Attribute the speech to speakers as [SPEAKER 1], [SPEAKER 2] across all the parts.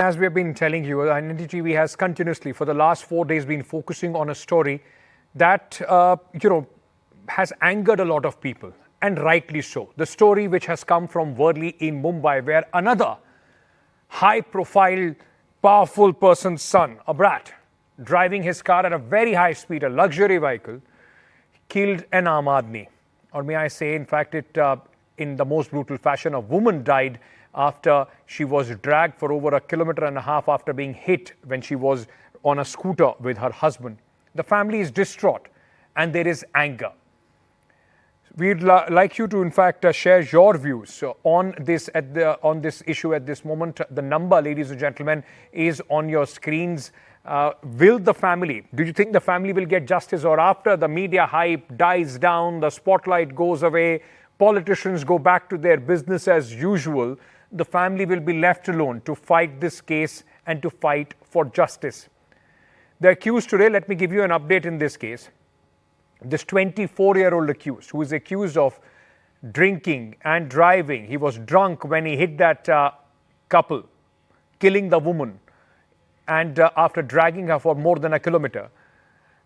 [SPEAKER 1] As we have been telling you, NDTV has continuously, for the last 4 days, been focusing on a story that, has angered a lot of people, and rightly so. The story which has come from Worli in Mumbai, where another high-profile, powerful person's son, a brat, driving his car at a very high speed, a luxury vehicle, killed an Aam Aadmi. Or may I say, in fact, in the most brutal fashion, a woman died after she was dragged for over 1.5 kilometers after being hit when she was on a scooter with her husband. The family is distraught and there is anger. We'd like you to, in fact, share your views on this issue at this moment. The number, ladies and gentlemen, is on your screens. Do you think the family will get justice, or after the media hype dies down, the spotlight goes away, politicians go back to their business as usual, the family will be left alone to fight this case and to fight for justice? The accused today, let me give you an update in this case. This 24-year-old accused, who is accused of drinking and driving. He was drunk when he hit that couple, killing the woman, and after dragging her for more than 1 kilometer.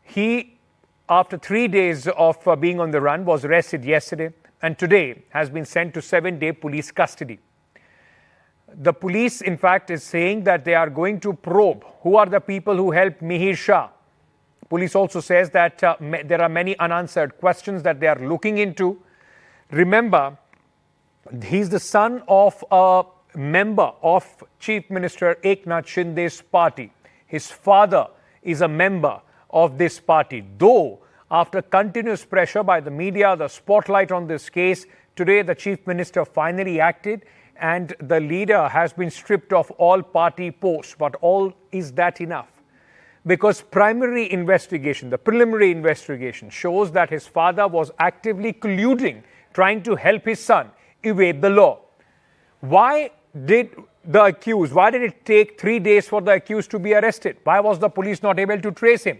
[SPEAKER 1] He, after 3 days of being on the run, was arrested yesterday and today has been sent to 7-day police custody. The police, in fact, is saying that they are going to probe who are the people who helped Mihir Shah. Police also says that there are many unanswered questions that they are looking into. Remember, he's the son of a member of Chief Minister Eknath Shinde's party. His father is a member of this party. Though, after continuous pressure by the media, the spotlight on this case, today the Chief Minister finally acted and the leader has been stripped of all party posts. But is that enough? Because the preliminary investigation shows that his father was actively colluding, trying to help his son evade the law. Why did it take 3 days for the accused to be arrested? Why was the police not able to trace him?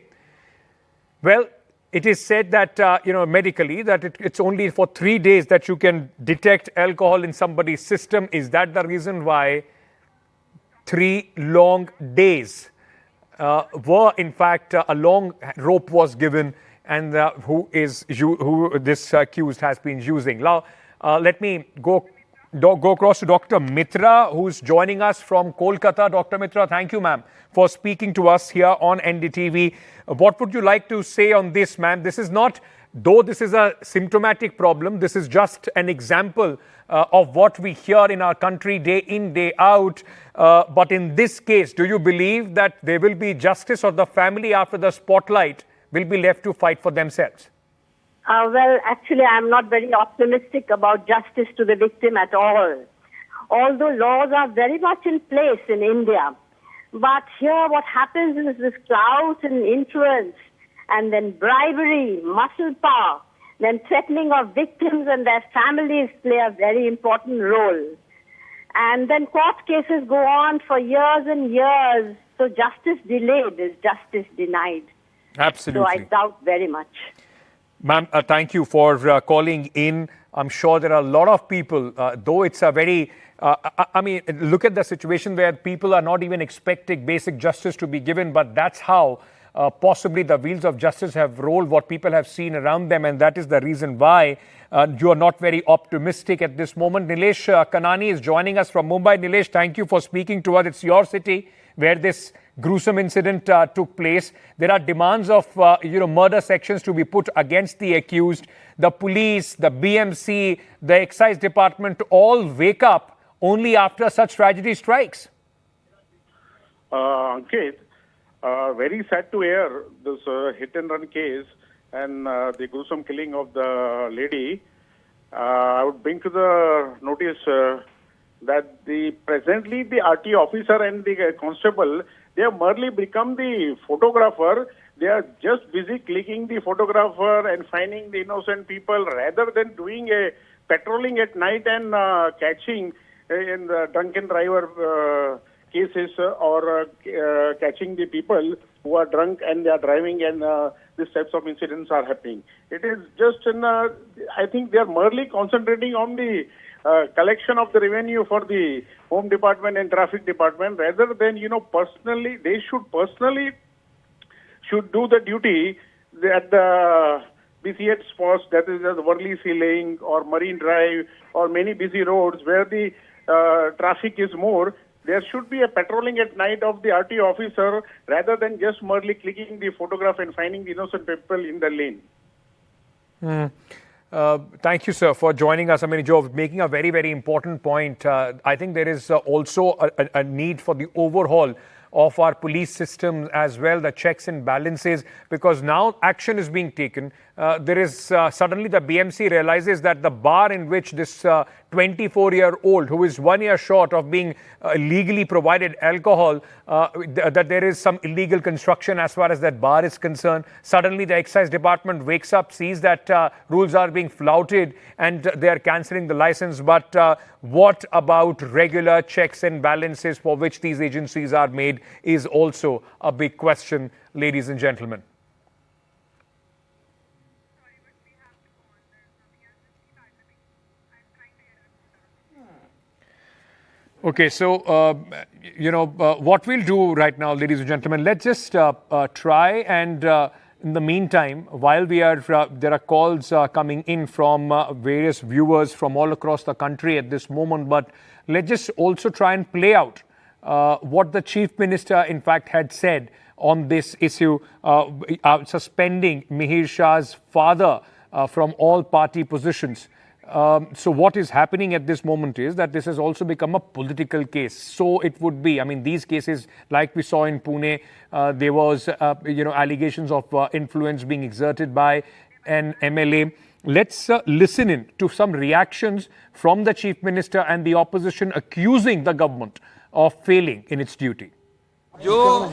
[SPEAKER 1] Well, it is said that, medically, that it's only for 3 days that you can detect alcohol in somebody's system. Is that the reason why 3 long days were, in fact, a long rope was given, and who this accused has been using? Now, let me go across to Dr. Mitra, who's joining us from Kolkata. Dr. Mitra, thank you, ma'am, for speaking to us here on NDTV. What would you like to say on this, ma'am? This is a symptomatic problem, this is just an example of what we hear in our country day in, day out. But in this case, do you believe that there will be justice, or the family, after the spotlight, will be left to fight for themselves?
[SPEAKER 2] Well, actually, I'm not very optimistic about justice to the victim at all. Although laws are very much in place in India. But here what happens is this clout and influence, and then bribery, muscle power, then threatening of victims and their families play a very important role. And then court cases go on for years and years. So justice delayed is justice denied.
[SPEAKER 1] Absolutely.
[SPEAKER 2] So I doubt very much.
[SPEAKER 1] Ma'am, thank you for calling in. I'm sure there are a lot of people, though it's a very, look at the situation where people are not even expecting basic justice to be given, but that's how possibly the wheels of justice have rolled, what people have seen around them, and that is the reason why you are not very optimistic at this moment. Nilesh Kanani is joining us from Mumbai. Nilesh, thank you for speaking to us. It's your city where this gruesome incident took place. There are demands of murder sections to be put against the accused. The police, the BMC, the excise department all wake up only after such tragedy strikes.
[SPEAKER 3] Ankit, very sad to hear this hit and run case and the gruesome killing of the lady. I would bring to the notice that presently the RT officer and the constable, they have merely become the photographer. They are just busy clicking the photographer and finding the innocent people, rather than doing a patrolling at night and catching in the drunken driver cases or catching the people who are drunk and they are driving, and these types of incidents are happening. It is just, I think they are merely concentrating on the collection of the revenue for the Home Department and Traffic Department, rather than, personally, they should do the duty at the BCH spots, that is the Worli Sea Link or Marine Drive or many busy roads where the traffic is more. There should be a patrolling at night of the RT officer rather than just merely clicking the photograph and finding the innocent people in the lane.
[SPEAKER 1] Thank you, sir, for joining us. I mean, Joe, making a very, very important point. I think there is also a need for the overhaul of our police system as well, the checks and balances, because now action is being taken. There is suddenly the BMC realizes that the bar in which this 24-year-old who is 1 year short of being legally provided alcohol, that there is some illegal construction as far as that bar is concerned. Suddenly the excise department wakes up, sees that rules are being flouted and they are cancelling the license. But what about regular checks and balances for which these agencies are made is also a big question, ladies and gentlemen. Okay, so, what we'll do right now, ladies and gentlemen, let's just try and in the meantime, while we are, there are calls coming in from various viewers from all across the country at this moment, but let's just also try and play out what the Chief Minister, in fact, had said on this issue, suspending Mihir Shah's father from all party positions. So what is happening at this moment is that this has also become a political case. So it would be, I mean, these cases, like we saw in Pune, there was, allegations of influence being exerted by an MLA. Let's listen in to some reactions from the Chief Minister and the opposition accusing the government of failing in its duty.
[SPEAKER 4] जो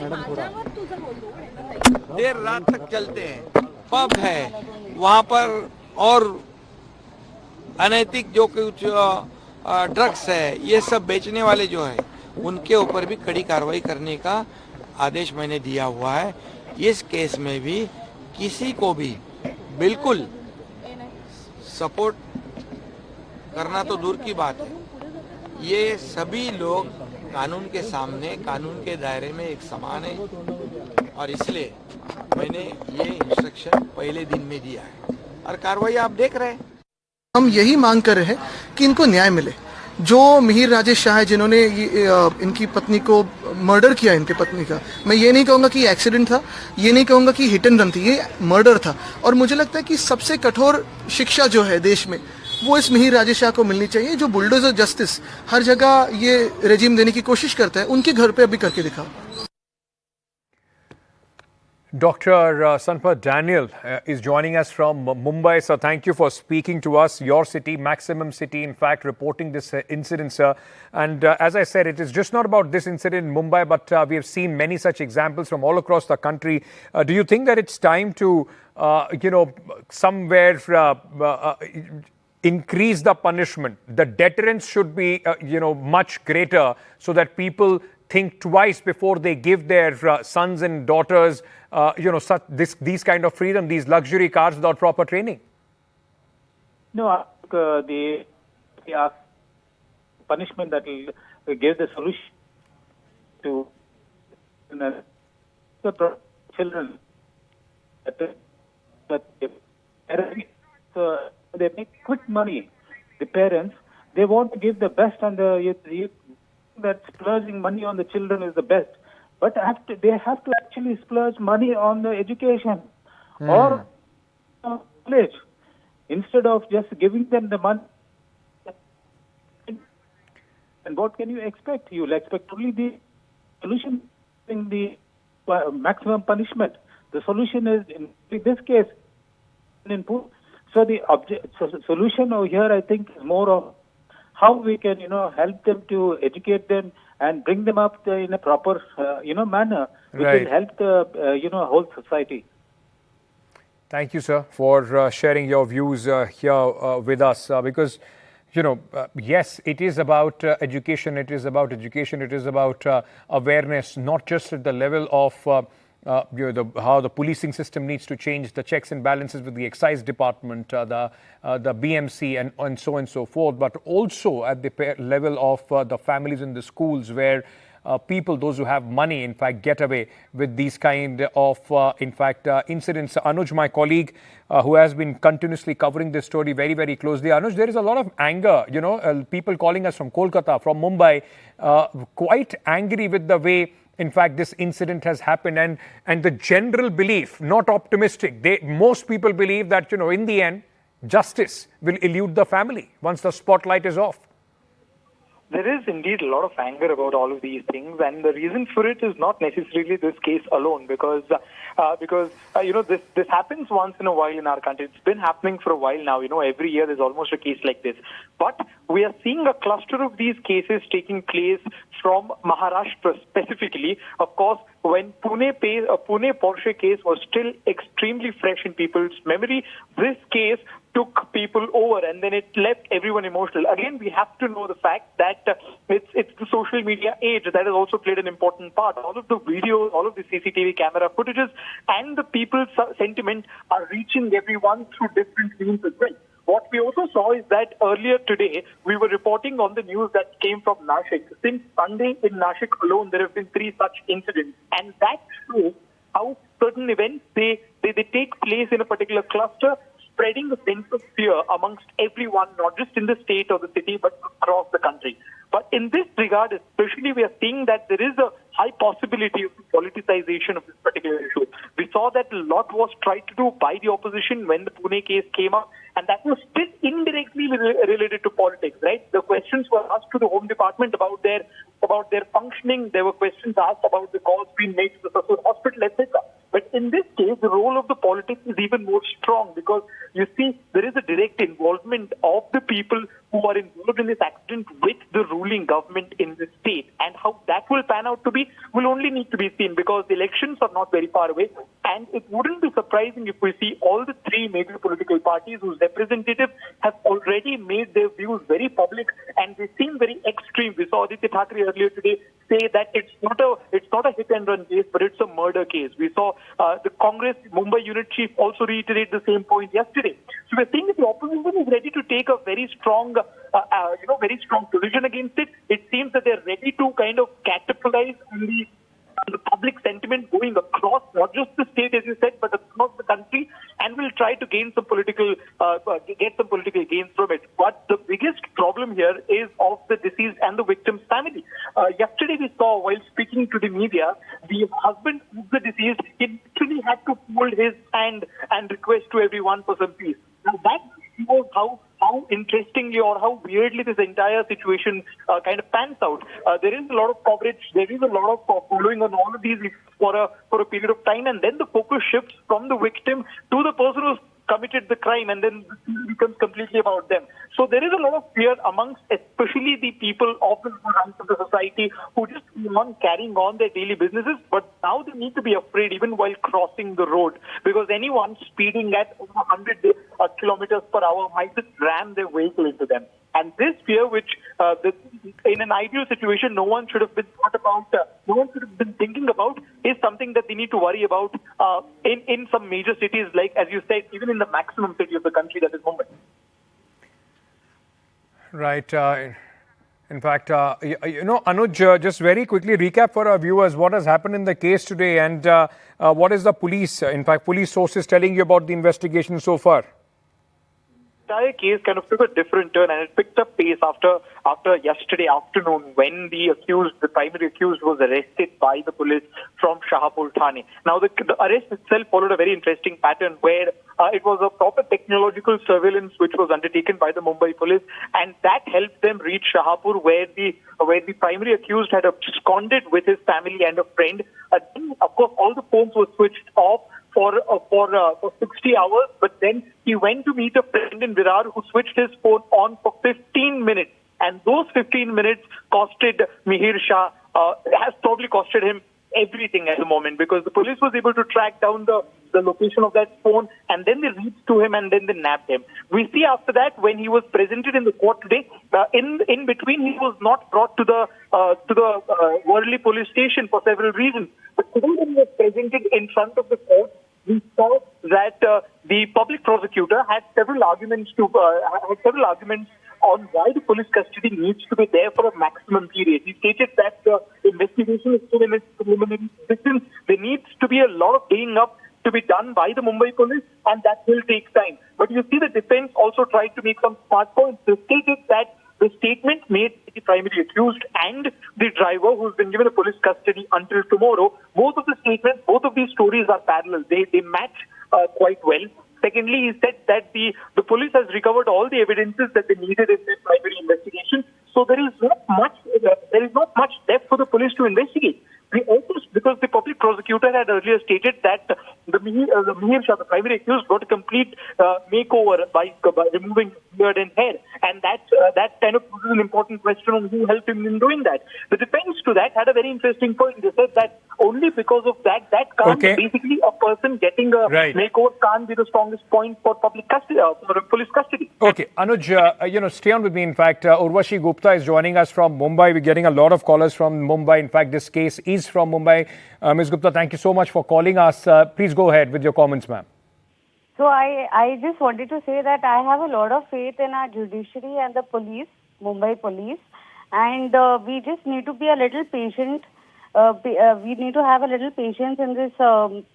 [SPEAKER 4] देर रात तक चलते हैं, pub है वहाँ पर और अनैतिक जो कुछ ड्रग्स है, ये सब बेचने वाले जो है उनके ऊपर भी कड़ी कार्रवाई करने का आदेश मैंने दिया हुआ है। इस केस में भी किसी को भी बिल्कुल सपोर्ट करना तो दूर की बात है, ये सभी लोग कानून के सामने, कानून के दायरे में एक समान है और इसलिए मैंने ये इंस्ट्रक्शन पहले दिन में दिया है और कार्रवाई आप देख रहे हैं।
[SPEAKER 5] हम यही मांग कर रहे हैं कि इनको न्याय मिले। जो मिहिर राजेश शाह है जिन्होंने इनकी पत्नी को मर्डर किया, इनकी पत्नी का, मैं ये नहीं कहूँगा कि एक्सीडेंट था, ये नहीं कहूँगा कि हिट एंड रन थी, ये मर्डर था। और मुझे लगता है कि सबसे कठोर शिक्षा जो है देश में वो इस मिहिर राजेश शाह को मिलनी चाहिए। जो बुलडोजर जस्टिस हर जगह ये रेजिम देने की कोशिश करता है, उनके घर पे अभी करके दिखाओ।
[SPEAKER 1] Dr. Sanpat Daniel is joining us from Mumbai. So thank you for speaking to us. Your city, Maximum City, in fact, reporting this incident, sir. And as I said, it is just not about this incident in Mumbai, but we have seen many such examples from all across the country. Do you think that it's time to, somewhere increase the punishment? The deterrence should be, much greater so that people think twice before they give their sons and daughters these kind of freedom, these luxury cars without proper training?
[SPEAKER 6] No, I think the punishment that will give the solution to the children. That they make quick money. The parents, they want to give the best, and that splurging money on the children is the best. But they have to actually splurge money on the education or college instead of just giving them the money. And what can you expect? You'll expect only the solution in the maximum punishment. The solution is, in this case, input. So the solution over here, I think, is more of how we can, help them to educate them and bring them up in a proper, manner, which will help the, whole society.
[SPEAKER 1] Thank you, sir, for sharing your views here with us. Because, yes, it is about education. It is about education. It is about awareness, not just at the level of how the policing system needs to change, the checks and balances with the excise department, the BMC, and so on and so forth, but also at the level of the families in the schools where people, those who have money, in fact, get away with these kind of, incidents. Anuj, my colleague, who has been continuously covering this story very, very closely. Anuj, there is a lot of anger, people calling us from Kolkata, from Mumbai, quite angry with the way, in fact, this incident has happened, and the general belief, not optimistic. Most people believe that, in the end, justice will elude the family once the spotlight is off.
[SPEAKER 7] There is indeed a lot of anger about all of these things, and the reason for it is not necessarily this case alone, because this happens once in a while in our country. It's been happening for a while now. Every year there's almost a case like this. But we are seeing a cluster of these cases taking place from Maharashtra specifically. Of course, when Pune Porsche case was still extremely fresh in people's memory, this case took people over, and then it left everyone emotional. Again, we have to know the fact that it's the social media age that has also played an important part. All of the videos, all of the CCTV camera footages, and the people's sentiment are reaching everyone through different means as well. What we also saw is that earlier today, we were reporting on the news that came from Nashik. Since Sunday in Nashik alone, there have been 3 such incidents. And that shows how certain events, they take place in a particular cluster, spreading a sense of fear amongst everyone, not just in the state or the city, but across the country. But in this regard, especially, we are seeing that there is a high possibility of politicization of this particular issue. We saw that a lot was tried to do by the opposition when the Pune case came up, and that was still indirectly related to politics, right? The questions were asked to the Home Department about their functioning. There were questions asked about the calls being made to the Sasur hospital, etc. But in this case, the role of the politics is even more strong, because you see, there is a direct involvement of the people who are involved in this accident with the ruling government in the state. And how that will pan out to be will only need to be seen, because the elections are not very far away. And it wouldn't be surprising if we see all the 3 major political parties whose representatives have already made their views very public, and they seem very extreme. We saw Aditya Thackeray earlier today say that it's not a hit and run case, but it's a murder case. We saw the Congress Mumbai unit chief also reiterate the same point yesterday. So we're seeing that the opposition is ready to take a very strong position against it. It seems that they're ready to kind of capitalize on the public sentiment going across, not just the state, as you said, but across the country, and will try to gain some political gains from it. But the biggest problem here is of the deceased and the victim's family. Yesterday we saw, while speaking to the media, the husband of the deceased actually had to hold his hand and request to everyone for some peace. Now that shows how interestingly or how weirdly this entire situation kind of pans out. There is a lot of coverage, there is a lot of following on all of these for a period of time, and then the focus shifts from the victim to the person who's committed the crime, and then it becomes completely about them. So there is a lot of fear amongst especially the people of the ranks of the society who just want carrying on their daily businesses, but now they need to be afraid even while crossing the road, because anyone speeding at over 100 kilometers per hour might just ram their vehicle into them. And this fear, which in an ideal situation no one should have been thinking about, is something that they need to worry about in some major cities, like, as you said, even in the maximum city of the country, that is Mumbai.
[SPEAKER 1] Right. In fact, Anuj, just very quickly recap for our viewers what has happened in the case today, and what is the police sources telling you about the investigation so far?
[SPEAKER 7] The entire case kind of took a different turn, and it picked up pace after yesterday afternoon, when the primary accused, was arrested by the police from Shahpur Thane. Now, the arrest itself followed a very interesting pattern where it was a proper technological surveillance which was undertaken by the Mumbai police, and that helped them reach Shahpur, where the primary accused had absconded with his family and a friend. Then, of course, all the phones were switched off for 60 hours, but then he went to meet a friend in Virar who switched his phone on for 15 minutes. And those 15 minutes costed Mihir Shah, has probably costed him everything at the moment, because the police was able to track down the location of that phone, and then they reached to him and then they nabbed him. We see after that, when he was presented in the court today, in between he was not brought to the Worli police station for several reasons. But today when he was presented in front of the court, we saw that the public prosecutor had several arguments on why the police custody needs to be there for a maximum period. He stated that the investigation is still in its preliminary stages. There needs to be a lot of paying up to be done by the Mumbai police, and that will take time. But you see, the defense also tried to make some smart points. They stated that the statement made by the primary accused and the driver, who's been given a police custody until tomorrow, both of the statements, both of these stories are parallel. They match quite well. Secondly, he said that the police has recovered all the evidences that they needed in their primary investigation. So there is not much left for the police to investigate. We also, because the public prosecutor had earlier stated that the Mihir Shah, the primary accused, got a complete makeover by removing beard and hair, and that kind of poses an important question on who helped him in doing that. The defense to that had a very interesting point. They said that only because of that can't basically a person getting a makeover can't be the strongest point for public custody, for police custody.
[SPEAKER 1] Okay, Anuj, stay on with me. In fact, Urvashi Gupta is joining us from Mumbai. We're getting a lot of callers from Mumbai. In fact, this case is from Mumbai. Ms. Gupta, thank you so much for calling us. Please go ahead with your comments, ma'am.
[SPEAKER 8] So I just wanted to say that I have a lot of faith in our judiciary and the police, Mumbai police, and we just need to be a little patient. We need to have a little patience in this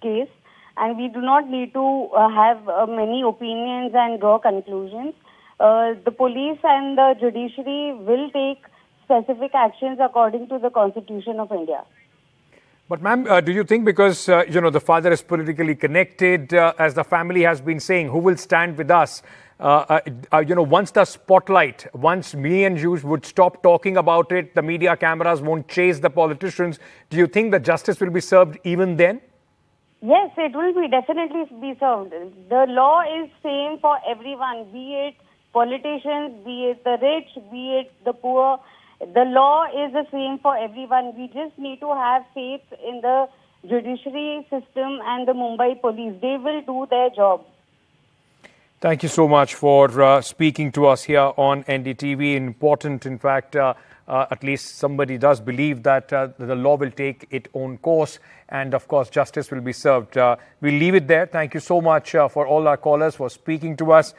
[SPEAKER 8] case, and we do not need to have many opinions and draw conclusions. The police and the judiciary will take specific actions according to the Constitution of India.
[SPEAKER 1] But ma'am, do you think because, the father is politically connected, as the family has been saying, who will stand with us? Once the spotlight, once me and you would stop talking about it, the media cameras won't chase the politicians. Do you think the justice will be served even then?
[SPEAKER 8] Yes, it will definitely be served. The law is same for everyone, be it politicians, be it the rich, be it the poor. The law is the same for everyone. We just need to have faith in the judiciary system and the Mumbai police. They will do their job.
[SPEAKER 1] Thank you so much for speaking to us here on NDTV. Important, in fact, at least somebody does believe that the law will take its own course and, of course, justice will be served. We'll leave it there. Thank you so much for all our callers for speaking to us.